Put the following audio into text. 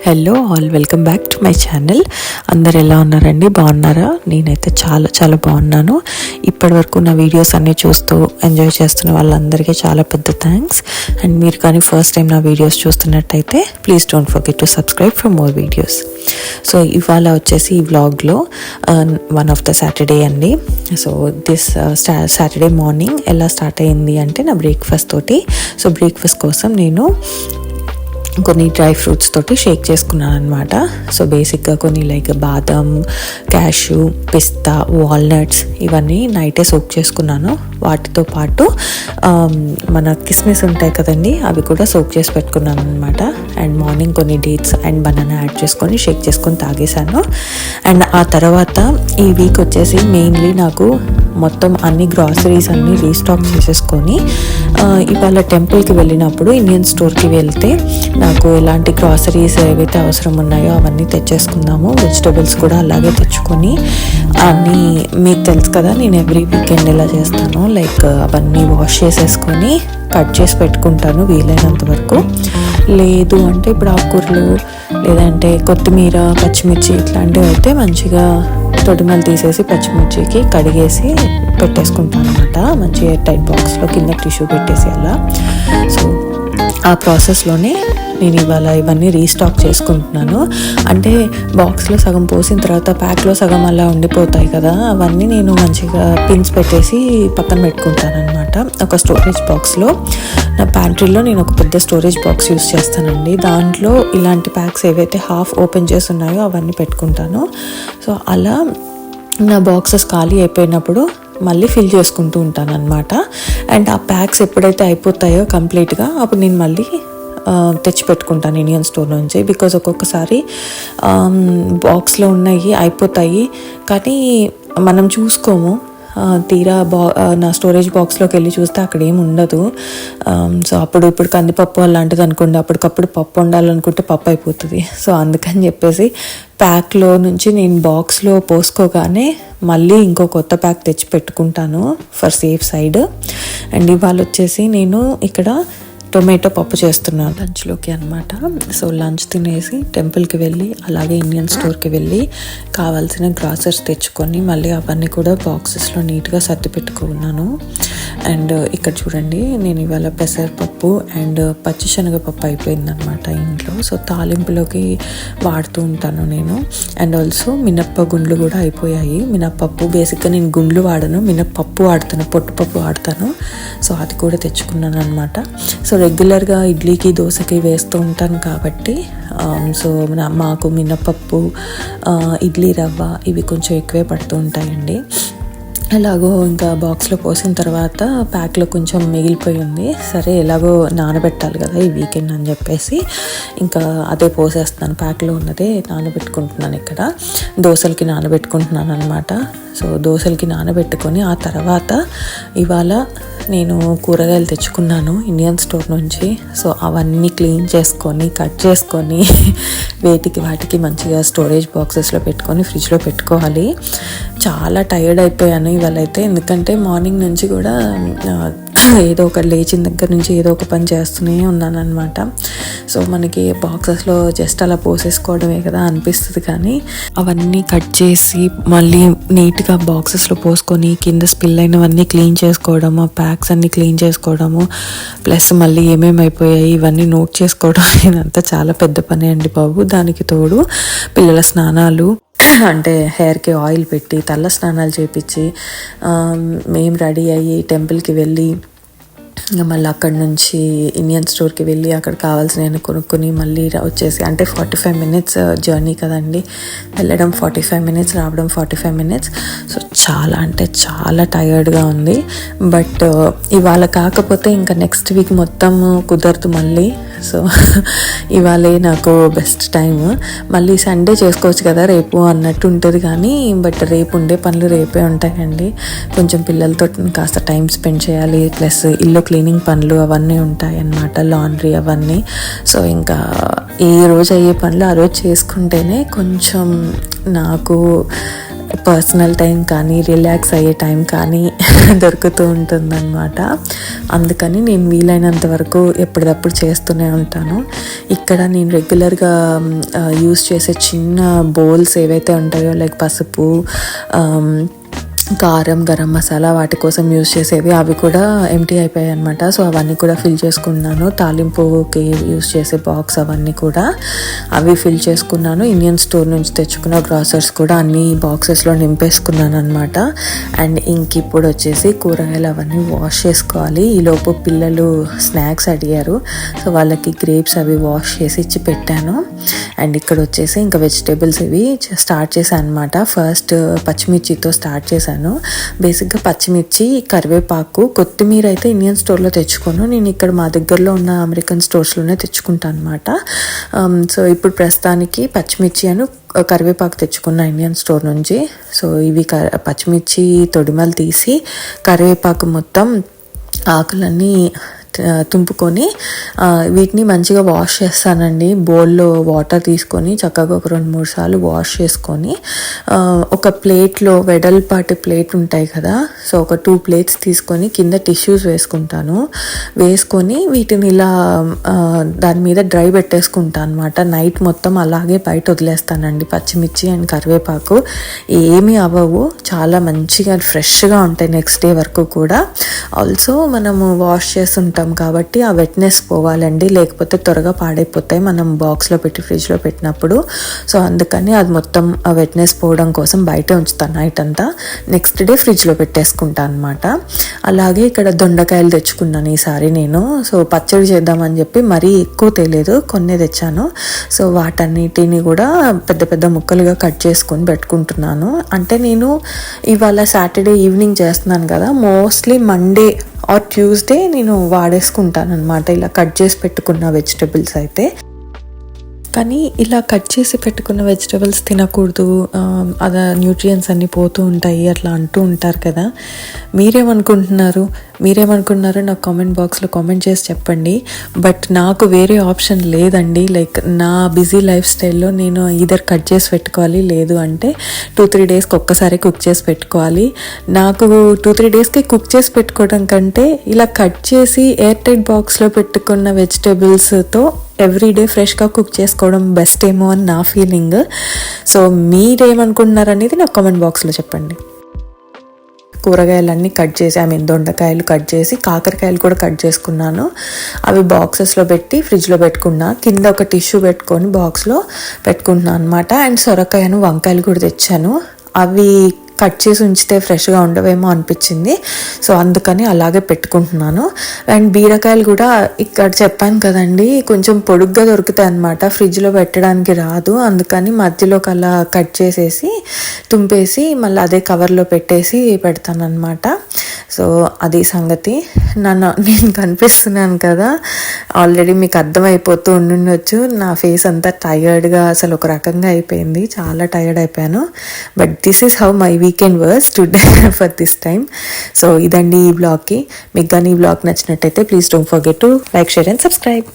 Hello all, welcome back to my channel. అందరు ఎలా ఉన్నారండి? బాగున్నారా? నేనైతే చాలా చాలా బాగున్నాను. ఇప్పటివరకు నా వీడియోస్ అన్నీ చూస్తూ ఎంజాయ్ చేస్తున్న వాళ్ళందరికీ చాలా పెద్ద థ్యాంక్స్. అండ్ మీరు కానీ ఫస్ట్ టైం నా వీడియోస్ చూస్తున్నట్టయితే please don't forget to subscribe for more videos. So ఇవాళ వచ్చేసి ఈ వ్లాగ్లో వన్ ఆఫ్ ద సాటర్డే అండి. సో దిస్ సాటర్డే మార్నింగ్ ఎలా స్టార్ట్ అయింది అంటే నా బ్రేక్ఫాస్ట్ తోటి. సో బ్రేక్ఫాస్ట్ కోసం నేను కొన్ని డ్రై ఫ్రూట్స్ తోటి షేక్ చేసుకున్నాను అనమాట. సో బేసిక్గా కొన్ని లైక్ బాదం, క్యాషు, పిస్తా, వాల్నట్స్ ఇవన్నీ నైటే సోక్ చేసుకున్నాను. వాటితో పాటు మన కిస్మిస్ ఉంటాయి కదండి, అవి కూడా సోక్ చేసి పెట్టుకున్నాను అనమాట. అండ్ మార్నింగ్ కొన్ని డేట్స్ అండ్ బనానా యాడ్ చేసుకొని షేక్ చేసుకొని తాగేశాను. అండ్ ఆ తర్వాత ఈ వీక్ వచ్చేసి మెయిన్లీ నాకు మొత్తం అన్ని గ్రాసరీస్ అన్నీ రీస్టాక్ చేసేసుకొని ఇవాళ టెంపుల్కి వెళ్ళినప్పుడు ఇండియన్ స్టోర్కి వెళ్తే నాకు ఎలాంటి గ్రాసరీస్ ఏవైతే అవసరం ఉన్నాయో అవన్నీ తెచ్చేసుకుందాము. వెజిటబుల్స్ కూడా అలాగే తెచ్చుకొని అన్నీ మీకు తెలుసు కదా, నేను ఎవ్రీ వీకెండ్ ఇలా చేస్తాను. లైక్ అవన్నీ వాష్ చేసేసుకొని కట్ చేసి పెట్టుకుంటాను వీలైనంత వరకు. లేదు అంటే ఇప్పుడు ఆకుకూరలు లేదంటే కొత్తిమీర, పచ్చిమిర్చి ఇట్లాంటివి అయితే మంచిగా తొడిమలు తీసేసి పచ్చిమిర్చికి కడిగేసి పెట్టేసుకుంటాను అనమాట. మంచి ఎయిర్ టైట్ బాక్స్లో కింద టిష్యూ పెట్టేసి అలా. సో ఆ ప్రాసెస్లోనే నేను ఇవాళ ఇవన్నీ రీస్టాక్ చేసుకుంటున్నాను. అంటే బాక్స్లో సగం పోసిన తర్వాత ప్యాక్లో సగం అలా ఉండిపోతాయి కదా, అవన్నీ నేను మంచిగా పిన్స్ పెట్టేసి పక్కన పెట్టుకుంటాను అనమాట. ఒక స్టోరేజ్ బాక్స్లో నా ప్యాంట్రీలో నేను ఒక పెద్ద స్టోరేజ్ బాక్స్ యూస్ చేస్తానండి. దాంట్లో ఇలాంటి ప్యాక్స్ ఏవైతే హాఫ్ ఓపెన్ చేసి ఉన్నాయో అవన్నీ పెట్టుకుంటాను. సో అలా నా బాక్సెస్ ఖాళీ అయిపోయినప్పుడు మళ్ళీ ఫిల్ చేసుకుంటూ ఉంటాను అనమాట. అండ్ ఆ ప్యాక్స్ ఎప్పుడైతే అయిపోతాయో కంప్లీట్గా అప్పుడు నేను మళ్ళీ తెచ్చిపెట్టుకుంటాను ఇండియన్ స్టోర్ నుంచి. బికాజ్ ఒక్కొక్కసారి బాక్స్లో ఉన్నాయి అయిపోతాయి కానీ మనం చూసుకోము. తీరా నా స్టోరేజ్ బాక్స్లోకి వెళ్ళి చూస్తే అక్కడ ఏమి ఉండదు. సో ఇప్పుడు కందిపప్పు అలాంటిది అనుకోండి, అప్పటికప్పుడు పప్పు వండాలనుకుంటే పప్పు అయిపోతుంది. సో అందుకని చెప్పేసి ప్యాక్లో నుంచి నేను బాక్స్లో పోసుకోగానే మళ్ళీ ఇంకో కొత్త ప్యాక్ తెచ్చి పెట్టుకుంటాను ఫర్ సేఫ్ సైడ్. అండ్ ఇవాళ వచ్చేసి నేను ఇక్కడ టొమాటో పప్పు చేస్తున్నాను లంచ్లోకి అనమాట. సో లంచ్ తినేసి టెంపుల్కి వెళ్ళి అలాగే ఇండియన్ స్టోర్కి వెళ్ళి కావాల్సిన గ్రాసరీస్ తెచ్చుకొని మళ్ళీ అవన్నీ కూడా బాక్సెస్లో నీట్గా సర్ది పెట్టుకున్నాను. అండ్ ఇక్కడ చూడండి, నేను ఇవాళ పెసరపప్పు అండ్ పచ్చిశనగపప్పు అయిపోయిందనమాట ఇంట్లో. సో తాలింపులోకి వాడుతూ ఉంటాను నేను. అండ్ ఆల్సో మినప్ప గుండ్లు కూడా అయిపోయాయి. మినప్పప్పు బేసిక్గా నేను గుండ్లు వాడను, మినప్పప్పు వాడతాను, పొట్టుపప్పు వాడతాను. సో అది కూడా తెచ్చుకున్నాను అనమాట. సో రెగ్యులర్గా ఇడ్లీకి, దోశకి వేస్తూ ఉంటాను కాబట్టి సో మాకు మినపప్పు, ఇడ్లీ రవ్వ ఇవి కొంచెం ఎక్కువే పడుతూ ఉంటాయండి. ఎలాగో ఇంకా బాక్స్లో పోసిన తర్వాత ప్యాక్లో కొంచెం మిగిలిపోయి ఉంది. సరే ఎలాగో నానబెట్టాలి కదా ఈ వీకెండ్ అని చెప్పేసి ఇంకా అదే పోసేస్తున్నాను. ప్యాక్లో ఉన్నదే నానబెట్టుకుంటున్నాను. ఇక్కడ దోశలకి నానబెట్టుకుంటున్నాను అనమాట. సో దోశలకి నానబెట్టుకొని ఆ తర్వాత ఇవాళ నేను కూరగాయలు తెచ్చుకున్నాను ఇండియన్ స్టోర్ నుంచి. సో అవన్నీ క్లీన్ చేసుకొని కట్ చేసుకొని వాటికి మంచిగా స్టోరేజ్ బాక్సెస్లో పెట్టుకొని ఫ్రిడ్జ్లో పెట్టుకోవాలి. చాలా టైర్డ్ అయిపోయాను ఇవాళ అయితే, ఎందుకంటే మార్నింగ్ నుంచి కూడా ఏదో ఒక లేచిన దగ్గర నుంచి ఏదో ఒక పని చేస్తూనే ఉన్నాను అనమాట. సో మనకి బాక్సెస్లో జస్ట్ అలా పోసేసుకోవడమే కదా అనిపిస్తుంది, కానీ అవన్నీ కట్ చేసి మళ్ళీ నీట్గా బాక్సెస్లో పోసుకొని కింద స్పిల్ అయినవన్నీ క్లీన్ చేసుకోవడము, ఆ ప్యాక్స్ అన్నీ క్లీన్ చేసుకోవడము, ప్లస్ మళ్ళీ ఏమేమి అయిపోయాయి ఇవన్నీ నోట్ చేసుకోవడం ఇదంతా చాలా పెద్ద పని అండి బాబు. దానికి తోడు పిల్లల స్నానాలు, అంటే హెయిర్కి ఆయిల్ పెట్టి తల్ల స్నానాలు చేపించి మేము రెడీ అయ్యి టెంపుల్కి వెళ్ళి మళ్ళీ అక్కడి నుంచి ఇండియన్ స్టోర్కి వెళ్ళి అక్కడ కావాల్సిన కొనుక్కొని మళ్ళీ వచ్చేసి, అంటే 45 minutes జర్నీ కదండి, వెళ్ళడం 45 minutes, రావడం 45 minutes. సో చాలా అంటే చాలా టయర్డ్గా ఉంది. బట్ ఇవాళ కాకపోతే ఇంకా నెక్స్ట్ వీక్ మొత్తం కుదరదు మళ్ళీ. సో ఇవాళే నాకు బెస్ట్ టైం. మళ్ళీ సండే చేసుకోవచ్చు కదా రేపు అన్నట్టు ఉంటుంది, కానీ బట్ రేపు ఉండే పనులు రేపే ఉంటాయండి. కొంచెం పిల్లలతో కాస్త టైం స్పెండ్ చేయాలి, ప్లస్ ఇల్లు క్లీనింగ్ పనులు అవన్నీ ఉంటాయి అన్నమాట, లాండ్రీ అవన్నీ. సో ఇంకా ఏ రోజు అయ్యే పనులు ఆ రోజు చేసుకుంటేనే కొంచెం నాకు పర్సనల్ టైం కానీ రిలాక్స్ అయ్యే టైం కానీ దొరుకుతూ ఉంటుందన్నమాట. అందుకని నేను వీలైనంత వరకు ఎప్పటికప్పుడు చేస్తూనే ఉంటాను. ఇక్కడ నేను రెగ్యులర్గా యూస్ చేసే చిన్న బౌల్స్ ఏవైతే ఉంటాయో లైక్ పసుపు, కారం, గరం మసాలా వాటి కోసం యూజ్ చేసేవి అవి కూడా ఎంటీ అయిపోయాయి అనమాట. సో అవన్నీ కూడా ఫిల్ చేసుకున్నాను. తాలింపుకి యూజ్ చేసే బాక్స్ అవన్నీ కూడా అవి ఫిల్ చేసుకున్నాను. ఇండియన్ స్టోర్ నుంచి తెచ్చుకున్న గ్రాసర్స్ కూడా అన్ని బాక్సెస్లో నింపేసుకున్నాను అనమాట. అండ్ ఇంక ఇప్పుడు వచ్చేసి కూరగాయలు అవన్నీ వాష్ చేసుకోవాలి. ఈలోపు పిల్లలు స్నాక్స్ అడిగారు. సో వాళ్ళకి గ్రేప్స్ అవి వాష్ చేసి ఇచ్చి పెట్టాను. అండ్ ఇక్కడ వచ్చేసి ఇంకా వెజిటేబుల్స్ ఇవి స్టార్ట్ చేశాను అనమాట. ఫస్ట్ పచ్చిమిర్చితో స్టార్ట్ చేశాను. బేసిక్గా పచ్చిమిర్చి, కరివేపాకు, కొత్తిమీర అయితే ఇండియన్ స్టోర్లో తెచ్చుకోను. నేను ఇక్కడ మా దగ్గరలో ఉన్న అమెరికన్ స్టోర్స్లోనే తెచ్చుకుంటాను అనమాట. సో ఇప్పుడు ప్రస్తుతానికి పచ్చిమిర్చి కరివేపాకు తెచ్చుకున్న ఇండియన్ స్టోర్ నుంచి. సో ఇవి పచ్చిమిర్చి తొడిమలు తీసి కరివేపాకు మొత్తం ఆకులన్నీ తుంపుకొని వీటిని మంచిగా వాష్ చేస్తానండి. బౌల్లో వాటర్ తీసుకొని చక్కగా ఒక 2-3 సార్లు వాష్ చేసుకొని ఒక ప్లేట్లో వెడల్పాటి ప్లేట్ ఉంటాయి కదా, సో ఒక 2 ప్లేట్స్ తీసుకొని కింద టిష్యూస్ వేసుకొని వీటిని ఇలా దాని మీద డ్రై పెట్టేసుకుంటాను అనమాట. నైట్ మొత్తం అలాగే బయట వదిలేస్తానండి. పచ్చిమిర్చి అండ్ కరివేపాకు ఏమీ అవ్వవు, చాలా మంచిగా ఫ్రెష్గా ఉంటాయి నెక్స్ట్ డే వరకు కూడా. ఆల్సో మనము వాష్ చేస్తుంటాం కాబట్టి ఆ వెట్నెస్ పోవాలండి, లేకపోతే త్వరగా పాడైపోతాయి మనం బాక్స్లో పెట్టి ఫ్రిడ్జ్లో పెట్టినప్పుడు. సో అందుకని అది మొత్తం ఆ వెట్నెస్ పోవడం కోసం బయట ఉంచుతాను నైట్ అంతా. నెక్స్ట్ డే ఫ్రిడ్జ్లో పెట్టేసుకుంటాను అనమాట. అలాగే ఇక్కడ దొండకాయలు తెచ్చుకున్నాను ఈసారి నేను. సో పచ్చడి చేద్దామని చెప్పి మరీ ఎక్కువ తెలియదు, కొన్ని తెచ్చాను. సో వాటన్నిటిని కూడా పెద్ద పెద్ద ముక్కలుగా కట్ చేసుకొని పెట్టుకుంటున్నాను. అంటే నేను ఇవాళ సాటర్డే ఈవినింగ్ చేస్తున్నాను కదా, మోస్ట్లీ మండే ఆర్ ట్యూస్డే నేను వాడేసుకుంటాను అనమాట ఇలా కట్ చేసి పెట్టుకున్న వెజిటబుల్స్ అయితే. కానీ ఇలా కట్ చేసి పెట్టుకున్న వెజిటబుల్స్ తినకూడదు, అదే న్యూట్రియన్స్ అన్నీ పోతూ ఉంటాయి అట్లా అంటూ ఉంటారు కదా. మీరేమనుకుంటున్నారో నాకు కామెంట్ బాక్స్లో కామెంట్ చేసి చెప్పండి. బట్ నాకు వేరే ఆప్షన్ లేదండి. లైక్ నా బిజీ లైఫ్ స్టైల్లో నేను ఈధర్ కట్ చేసి పెట్టుకోవాలి, లేదు అంటే 2-3 డేస్కి ఒక్కసారి కుక్ చేసి పెట్టుకోవాలి. నాకు 2-3 డేస్కి కుక్ చేసి పెట్టుకోవడం కంటే ఇలా కట్ చేసి ఎయిర్ టైట్ బాక్స్లో పెట్టుకున్న వెజిటబుల్స్తో ఎవ్రీడే ఫ్రెష్గా కుక్ చేసుకోవడం బెస్ట్ ఏమో అని నా ఫీలింగ్. సో మీరేమనుకుంటున్నారు అనేది నాకు కామెంట్ బాక్స్లో చెప్పండి. కూరగాయలన్నీ కట్ చేసి దొండకాయలు కట్ చేసి, కాకరకాయలు కూడా కట్ చేసుకున్నాను. అవి బాక్సెస్లో పెట్టి ఫ్రిడ్జ్లో పెట్టుకున్నా. కింద ఒక టిష్యూ పెట్టుకొని బాక్స్లో పెట్టుకుంటున్నాను అనమాట. అండ్ సొరకాయను, వంకాయలు కూడా తెచ్చాను. అవి కట్ చేసి ఉంచితే ఫ్రెష్గా ఉండవేమో అనిపించింది, సో అందుకని అలాగే పెట్టుకుంటున్నాను. అండ్ బీరకాయలు కూడా ఇక్కడ చెప్పాను కదండి, కొంచెం పొడుగ్గా దొరుకుతాయి అనమాట, ఫ్రిడ్జ్లో పెట్టడానికి రాదు. అందుకని మధ్యలోకి అలా కట్ చేసేసి తుంపేసి మళ్ళీ అదే కవర్లో పెట్టేసి పెడతాను అనమాట. సో అది సంగతి. నేను కనిపిస్తున్నాను కదా, ఆల్రెడీ మీకు అర్థమైపోతూ ఉండుండొచ్చు. నా ఫేస్ అంతా టైర్డ్గా అసలు ఒక రకంగా అయిపోయింది, చాలా టైర్డ్ అయిపోయాను. But this is how my weekend was today for this time. So ఇదండి ఈ బ్లాగ్కి. మీకు కానీ ఈ బ్లాగ్ నచ్చినట్టయితే please don't forget to like, share and subscribe.